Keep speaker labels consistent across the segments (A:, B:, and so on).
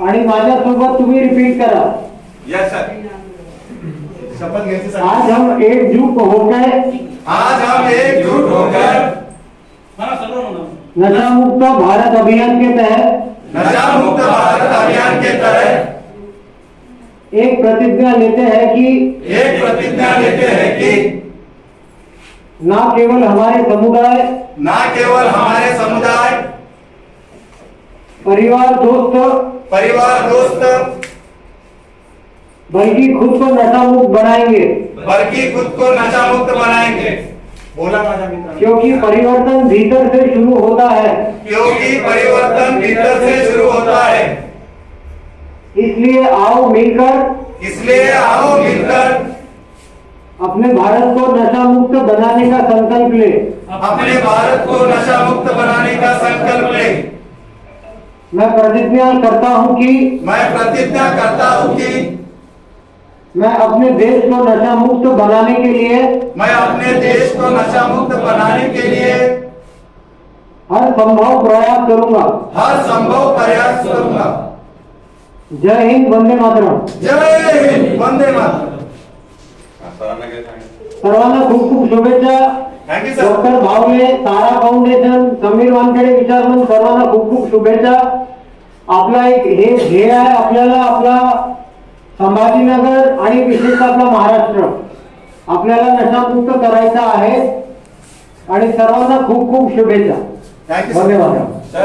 A: आणि माझ्यासोबत तुम्ही रिपीट करा।
B: Yes sir. शपथ घ्यायची सर।
A: आज हम एकजुट होकर नशा मुक्त भारत अभियान के तहत एक प्रतिज्ञा लेते हैं कि ना केवल हमारे समुदाय परिवार दोस्त बल्कि खुद को नशा मुक्त बनाएंगे।
B: बोला माझ्या मित्रांनो।
A: क्योंकि परिवर्तन भीतर से शुरू होता है। इसलिए आओ मिलकर अपने भारत को नशा मुक्त बनाने का संकल्प ले। मैं प्रतिज्ञा करता हूं कि मैं अपने देश को नशा मुक्त बनाने के लिए हर संभव प्रयास करूंगा। जय हिंद, वंदे मातरम। सर्वांना खूप खूप शुभेच्छा। डॉक्टर भावले, तारा फाउंडेशन, समीर वानखेडे विचार मंच, सर्वांना खूप खूप शुभेच्छा। आपला एक हे ध्येय आहे, आपल्याला आपला संभाजीनगर आणि विशेषतः आपला महाराष्ट्र आपल्याला नशामुक्त करायचा आहे आणि सर्वांना खूप खूप शुभेच्छा। धन्यवाद सर।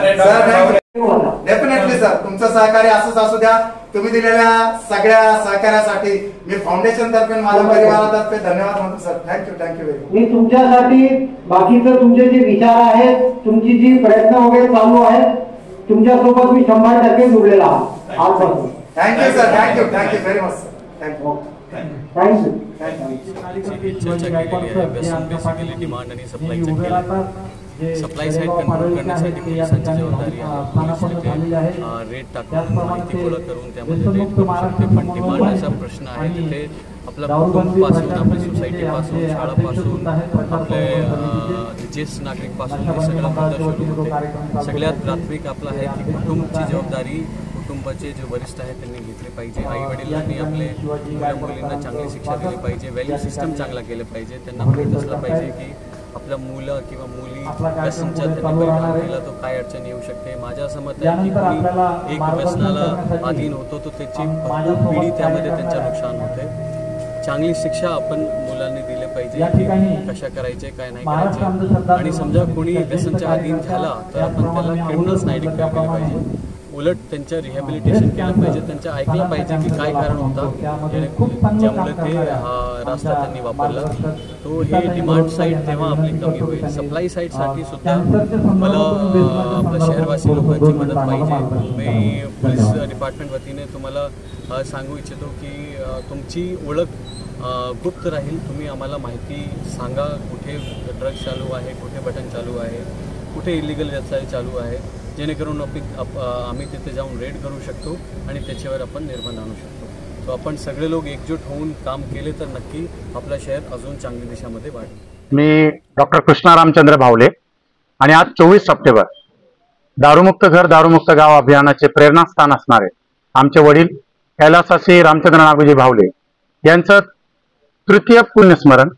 B: डेफिनेटली सर, तुमचं सहकार्य असंच असू द्या। तुम्ही दिलेल्या सगळ्या सहकार्यासाठी मी फाउंडेशन तर्फे माझ्या परिवारातर्फे धन्यवाद म्हणतो सर। Thank you very much.
A: मी तुमच्यासाठी बाकीचे तुमचे जे विचार आहेत, तुमची जी प्रयत्न वगैरे चालू आहेत, तुमच्यासोबत मी 100% जुळलेला आहे आजपासून।
B: Thank you sir. Thank you very much sir. Thank you.
C: Demand आणि सप्लाय साइड कंट्रोल करण्यासाठी पोलिसांची जबाबदारी आहे। रेट टाकून माहिती गोळा करून त्यामध्ये रेट करू शकते, पण डिमांड असा प्रश्न आहे तिथे आपल्या कुटुंबापासून, आपल्या सोसायटीपासून, शाळापासून, आपले ज्येष्ठ नागरिकपासून हे सगळं मुद्दा सुरू होते। सगळ्यात प्राथमिक आपला आहे की कुटुंबची जबाबदारी कुटुंबाचे जे वरिष्ठ आहेत त्यांनी घेतले पाहिजे। आई वडिलांनी आपले मुलींना चांगली शिक्षा दिली पाहिजे, व्हॅल्यू सिस्टम चांगला केलं पाहिजे। त्यांना माहीत असलं पाहिजे की आपल्या मुलं किंवा मुली व्यसनच्या परिणाम केला तो काय अडचण येऊ शकते। माझं असं मत आहे की कोणी एक व्यसनाला अधीन होतो तो त्याची भरपूर पिढी त्यामध्ये त्यांचं नुकसान होते। चांगली शिक्षा आपण मुलांनी दिली पाहिजे की कशा करायचे, काय नाही करायचे। आणि समजा कोणी व्यसनच्या अधीन झाला तर आपण त्याला क्रिमिनल्स नाही डिक्लेअर केलं पाहिजे, उलट त्यांचं रिहॅबिलिटेशन केलं पाहिजे, त्यांचं ऐकलं पाहिजे की काय कारण होता ज्यामुळे ते हा रस्ता त्यांनी वापरला। तो हे डिमांड साईड तेव्हा आपली कमी होईल। सप्लाय साईडसाठी सुद्धा मला आपल्या शहरवासी लोकांची मदत पाहिजे। मी पोलीस डिपार्टमेंट वतीने तुम्हाला सांगू इच्छितो की तुमची ओळख गुप्त राहील। तुम्ही आम्हाला माहिती सांगा कुठे ड्रग्स चालू आहे, कुठे बटन चालू आहे, कुठे इलिगल व्यवसाय चालू आहे, जेणेकरून आम्ही तिथे जाऊन रेड करू शकतो आणि त्याच्यावर आपण निर्बंध आणू शकतो। तो आपण सगळे लोक एकजूट होऊन काम केले तर नक्की आपलं शहर अजून चांगली दिशेमध्ये वाढेल।
D: मी डॉक्टर कृष्णा रामचंद्र भावले आणि आज 24 सप्टेंबर दारूमुक्त घर दारूमुक्त गाव अभियानाचे प्रेरणास्थान असणारे आमचे वडील कैलासासी रामचंद्र नागोजी भावले यांचं तृतीय पुण्यस्मरण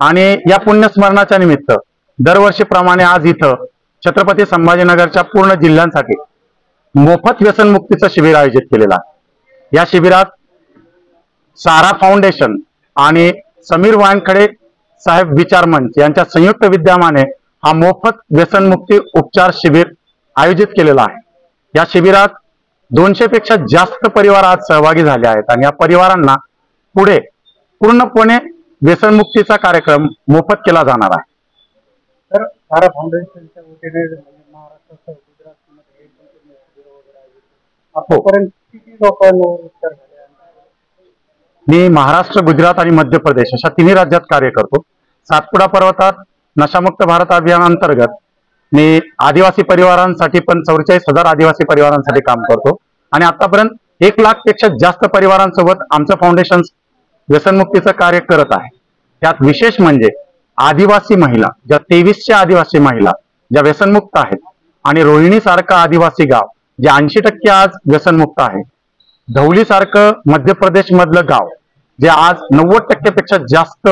D: आणि या पुण्यस्मरणाच्या निमित्त दरवर्षीप्रमाणे आज इथं छत्रपती संभाजीनगरच्या पूर्ण जिल्ह्यांसाठी मोफत व्यसनमुक्तीचं शिबिर आयोजित केलेलं आहे। या शिबिरात सारा फाउंडेशन आणि समीर वानखेडे साहेब विचार मंच यांच्या संयुक्त विद्यमाने हा मोफत व्यसनमुक्ती उपचार शिबिर आयोजित केलेला आहे। या शिबिरात 200 पेक्षा जास्त परिवार आज सहभागी झाले आहेत आणि या परिवारांना पुढे पूर्णपणे व्यसनमुक्तीचा कार्यक्रम मोफत केला जाणार आहे।
A: तर सारा फाउंडेशनच्या वतीने महाराष्ट्रासह गुजरातमध्ये आतापर्यंत किती लोकांना उपचार झाले?
D: मी महाराष्ट्र, गुजरात आणि मध्य प्रदेश अशा तिन्ही राज्यात कार्य करतो। सातपुडा पर्वतात नशामुक्त भारत अभियानांतर्गत मी आदिवासी परिवारांसाठी पण 44,000 आदिवासी परिवारांसाठी काम करतो आणि आतापर्यंत 1 लाख पेक्षा जास्त परिवारांसोबत आमचं फाउंडेशन व्यसनमुक्तीचं कार्य करत आहे। त्यात विशेष म्हणजे आदिवासी महिला, ज्या 2300 आदिवासी महिला ज्या व्यसनमुक्त आहेत, आणि रोहिणी सारखं आदिवासी गाव जे 80% आज व्यसनमुक्त आहे, धौली सारखं मध्य प्रदेश मधलं गाव जे आज 90% पेक्षा जास्त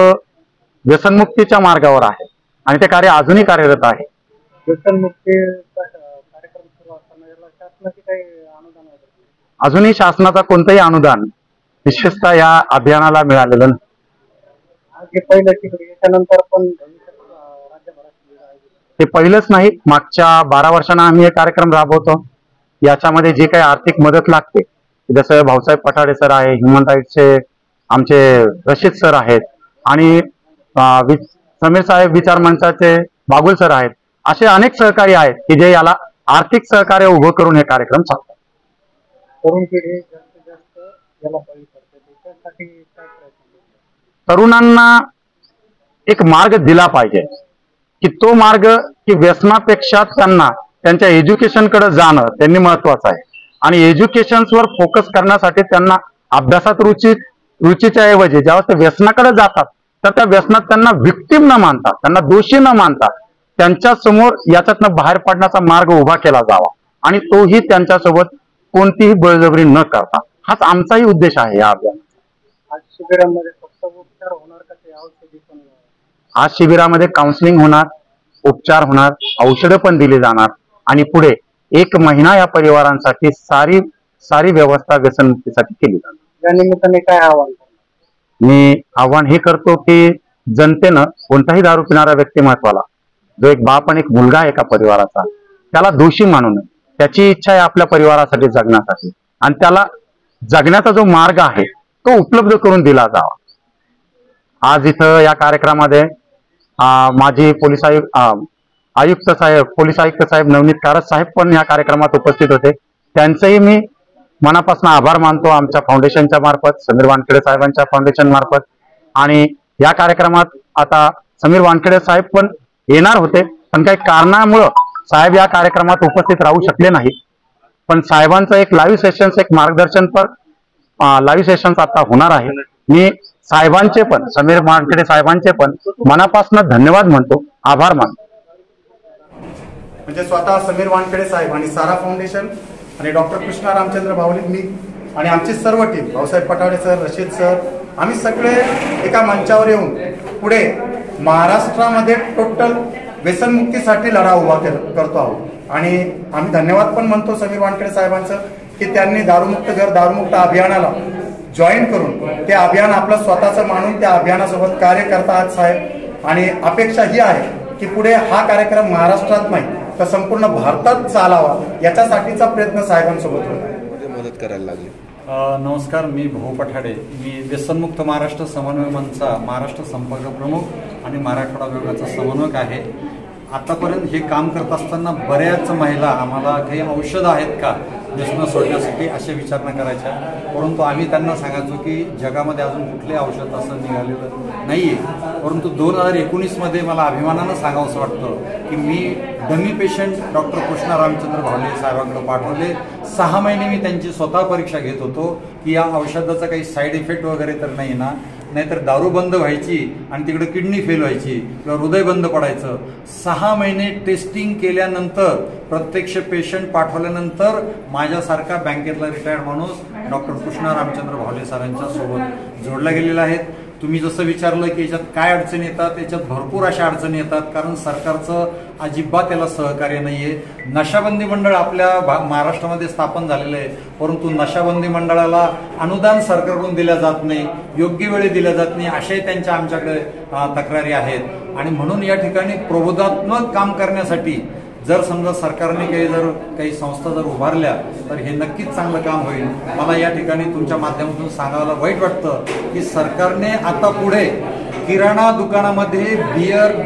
D: व्यसनमुक्तीच्या मार्गावर आहे आणि ते कार्य अजूनही कार्यरत आहे.
A: व्यसनमुक्ती कार्यक्रम सुरू असताना याला शासनाची काही अनुदान वगैरे?
D: अजूनही शासनाचा कोणतंही अनुदान विशेषतः या अभियानाला मिळालेलं नाही.
A: हे पहिलं शिबिर, याच्यानंतर पण राज्यभरात
D: ते पहिलंच नाही, मागच्या 12 वर्षांना आम्ही हे कार्यक्रम राबवतो. याच्यामध्ये जे काही आर्थिक मदत लागते, जसं भाऊसाहेब पठाडे सर आहे, ह्युमन राईट्सचे आमचे रशीद सर आहेत, आणि समीर साहेब विचार मंचाचे बागुल सर आहेत, असे अनेक सहकारी आहेत की जे याला आर्थिक सहकार्य उभं करून हे कार्यक्रम चालतात.
A: तरुण पिढी जास्तीत जास्त याला बळी पडते, त्यासाठी काय करायचं?
D: तरुणांना एक मार्ग दिला पाहिजे की तो मार्ग की व्यसनापेक्षा त्यांना त्यांच्या एज्युकेशनकडे जाणं त्यांनी महत्वाचं आहे, आणि एज्युकेशनवर फोकस करण्यासाठी त्यांना अभ्यासात रुचीच्या ऐवजी ज्यावेळेस ते व्यसनाकडे जातात तर त्या व्यसनात त्यांना व्हिक्टीम न मानता, त्यांना दोषी न मानता त्यांच्या समोर याच्यातनं बाहेर पडण्याचा मार्ग उभा केला जावा, आणि तोही त्यांच्यासोबत कोणतीही बळजबरी न करता. हाच आमचाही उद्देश आहे या अभियानाचा.
A: आज शिबिरामध्ये फक्त उपचार होणार का ते औषधी पण?
D: आज शिबिरामध्ये काउन्सिलिंग होणार, उपचार होणार, औषधं पण दिली जाणार, आणि पुढे 1 महिना या परिवारांसाठी सारी व्यवस्था व्यसनमुक्तीसाठी केली जाणार.
A: या निमित्ताने काय आवाहन?
D: मी आव्हान हे करतो की जनतेनं कोणताही दारू पिणाऱ्या व्यक्तिमत्वाला, जो एक बाप आणि एक मुलगा आहे एका परिवाराचा, त्याला दोषी मानू नये. त्याची इच्छा आहे आपल्या परिवारासाठी जगण्यासाठी, आणि त्याला जगण्याचा जो मार्ग आहे तो उपलब्ध करून दिला जावा. आज इथं या कार्यक्रमामध्ये माजी पोलीस आयुक्त साहेब नवनीत कारत साहेब पण या कार्यक्रमात उपस्थित होते. त्यांचंही मी मनापासून आभार मानतो, आमच्या फाउंडेशनच्या मार्फत, समीर वानखेडे साहेबांच्या फाउंडेशन मार्फत. आणि या कार्यक्रमात आता समीर वानखेडे साहेब पण येणार होते, पण काही कारणामुळं साहेब या कार्यक्रमात उपस्थित राहू शकले नाही. पण साहेबांचं एक लाईव्ह सेशन्स, एक मार्गदर्शनपर लाईव्ह सेशन्स आता होणार आहे. मी साहेबांचे पण, समीर वानखेडे साहेबांचे पण मनापासून धन्यवाद म्हणतो, आभार मानतो.
B: म्हणजे स्वतः समीर वानखेडे साहेब आणि सारा फाउंडेशन आणि डॉक्टर कृष्णा रामचंद्र भावले, मी आणि आमची सर्व team, Bhausaheb Pathade sir, Rashid sir, आम्ही सगळे एका मंचावर येऊन पुढे महाराष्ट्रामध्ये टोटल व्यसनमुक्तीसाठी लढा उभा करतो आहोत. आणि आम्ही धन्यवाद पण म्हणतो समीर वानखेडे साहेबांचं की त्यांनी दारूमुक्त घर दारूमुक्त अभियानाला जॉईन करून ते अभियान आपलं स्वतःचं मानून त्या अभियानासोबत कार्य करतात साहेब. आणि अपेक्षा ही आहे की पुढे हा कार्यक्रम महाराष्ट्रात नाही तर संपूर्ण भारतात चालावा, याच्यासाठीचा प्रयत्न साहेबांसोबत होता.
E: मदत करायला लागली.
C: नमस्कार, मी भाऊ पठाडे, मी व्यसनमुक्त महाराष्ट्र समन्वय मंचचा महाराष्ट्र संपर्क प्रमुख आणि मराठवाडा विभागाचा समन्वयक आहे. आतापर्यंत हे काम करत असताना बऱ्याच महिला आम्हाला काही औषधं आहेत का व्यसन सोडण्यासाठी असे विचारणा करायच्या, परंतु आम्ही त्यांना सांगायचो की जगामध्ये अजून कुठले औषध असं निघालेलं नाहीये. परंतु 2019 मध्ये मला अभिमानानं सांगावंसं वाटतं की मी dummy patient doctor Krishna Ramchandra Bhavale साहेबांकडे पाठवले. 6 महिने मी त्यांची स्वतः परीक्षा घेत होतो की या औषधाचा काही साईड इफेक्ट वगैरे तर नाही ना, नाहीतर दारू बंद व्हायची आणि तिकडे किडनी फेल व्हायची किंवा हृदय बंद पडायचं. 6 महिने टेस्टिंग केल्यानंतर, प्रत्यक्ष पेशंट पाठवल्यानंतर माझ्यासारखा बँकेतला रिटायर्ड माणूस डॉक्टर कृष्णा रामचंद्र भावले सरांच्या सोबत जोडला गेलेला आहे. तुम्ही जसं विचारलं की याच्यात काय अडचणी येतात, याच्यात भरपूर अशा अडचणी येतात, कारण सरकारचं अजिबात त्याला सहकार्य नाहीये. नशाबंदी मंडळ आपल्या महाराष्ट्रामध्ये स्थापन झालेलं आहे, परंतु नशाबंदी मंडळाला अनुदान सरकारकडून दिल्या जात नाही, योग्य वेळी दिल्या जात नाही, अशाही त्यांच्या आमच्याकडे तक्रारी आहेत. आणि म्हणून या ठिकाणी प्रबोधात्मक काम करण्यासाठी जर समजा सरकारने काही संस्था जर उभारल्या तर हे नक्कीच चांगलं काम होईल. मला या ठिकाणी तुमच्या माध्यमातून सांगायला वाईट वाटतं की सरकारने आता पुढे किराणा दुकानामध्ये बियर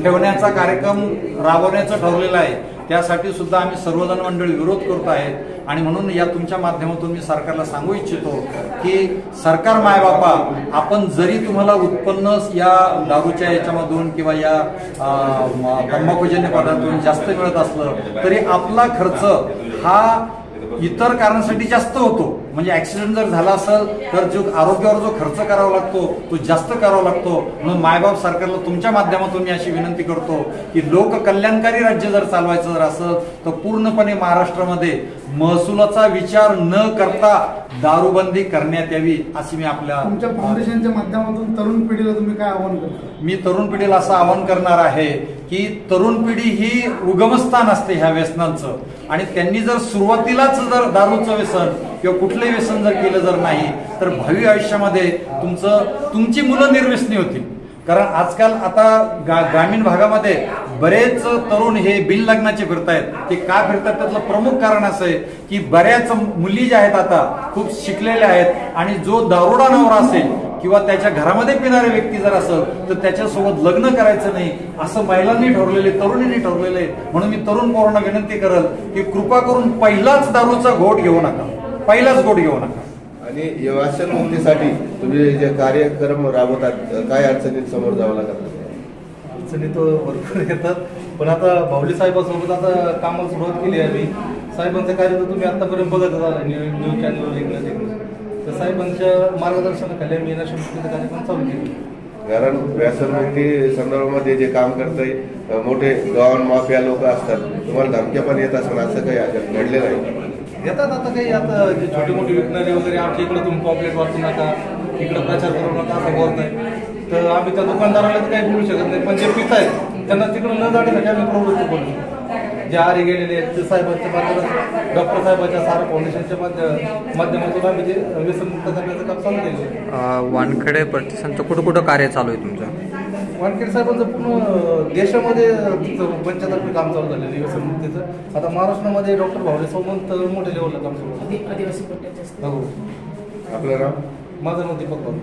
C: ठेवण्याचा कार्यक्रम राबवण्याचं ठरलेलं आहे. त्यासाठी सुद्धा आम्ही सर्वजण मंडळी विरोध करतो आहेत. आणि म्हणून या तुमच्या माध्यमातून मी सरकारला सांगू इच्छितो की सरकार मायबापा, आपण जरी तुम्हाला उत्पन्न या दारूच्या याच्यामधून किंवा या तंबाखूजन्य पदार्थातून जास्त मिळत असलं तरी आपला खर्च हा
E: इतर कारणासाठी जास्त होतो. म्हणजे ऍक्सिडेंट जर झाला असेल तर जो आरोग्यावर जो खर्च करावा लागतो तो जास्त करावा लागतो. म्हणून मायबाप सरकारला तुमच्या माध्यमातून मी अशी विनंती करतो की लोक कल्याणकारी राज्य जर चालवायचं जर असेल तर पूर्णपणे महाराष्ट्रामध्ये महसुलाचा विचार न करता दारूबंदी करण्यात यावी अशी मी आपल्या
F: तुमच्या फाउंडेशनच्या माध्यमातून तरुण पिढीला तुम्ही काय आवाहन करता?
E: मी तरुण पिढीला असं आवाहन करणार आहे की तरुण पिढी ही उगमस्थान असते ह्या व्यसनांचं. आणि त्यांनी जर सुरुवातीलाच जर दारूचं व्यसन किंवा कुठलंही व्यसन जर केलं जर नाही तर भावी आयुष्यामध्ये तुमची मुलं निर्व्यसनी होतील. कारण आजकाल आता ग्रामीण भागामध्ये बरेच तरुण हे बिनलग्नाचे फिरतायत. ते का फिरतात त्यातलं प्रमुख कारण असं आहे की बऱ्याच मुली ज्या आहेत आता खूप शिकलेल्या आहेत आणि जो दारुडा नवरा असेल किंवा त्याच्या घरामध्ये पिणारे व्यक्ती जर असेल तर त्याच्यासोबत लग्न करायचं नाही असं महिलांनी ठरवलेले, तरुणींनी ठरवलेले. म्हणून मी तरुण पोरांना विनंती करेल की कृपा करून पहिलाच दारूचा घोट घेऊ नका, पहिलाच घोट घेऊ नका.
G: आणि व्यसन मुक्तीसाठी तुम्ही जे कार्यक्रम राबवतात काय अडचणीत समोर जावं लागत?
H: अडचणी तो भरपूर येतात, पण आता भाऊली साहेबांसोबत आता कामाला सुरुवात केली आहे आम्ही. साहेबांचं कार्य तर तुम्ही आतापर्यंत बघत असाल न्यूज चॅनलवर ऐकलं. तर साहेबांच्या मार्गदर्शनाखाली आम्ही व्यसनमुक्तीचा कार्यक्रम चालू केला.
G: कारण व्यसनमुक्ती संदर्भामध्ये जे काम करतंय मोठे डॉन माफिया लोक असतात, तुम्हाला धमक्या पण येत असतात, असं काही घडलेलं आहे?
H: येतात आता काही आता जे छोटे मोठे विकणारे वगैरे आमच्या इकडे तुम्ही पॉम्पलेट वाचू नका, इकडे प्रचार करू नका असं बोलताय. तर आम्ही त्या दुकानदाराला तर काही बोलू शकत नाही, पण जे पित आहेत त्यांना तिकडे न जाण्यासाठी आम्ही प्रवृत्त बोलतो. जे आरे गेलेले आहेत ते साहेबांच्या माध्यमातून, डॉक्टर साहेबांच्या सारा फाउंडेशनच्या माध्यमातून आम्ही ते व्यसनमुक्त करण्याचं काम चालू केलं.
I: वानखेडे प्रतिष्ठानचं कुठं कार्य चालू आहे तुमचं?
H: वानखेडे साहेबांचं पूर्ण देशामध्ये पंचातर्फे काम चालू झालेलं आहे व्यसनमुक्तीचं. आता महाराष्ट्रामध्ये डॉक्टर भावले सोबत मोठ्या लेवलला काम सुरू आहे.
F: आदिवासी पट्ट्यात
G: आपलं नाव?
H: माझं नाव दीपक भाऊ.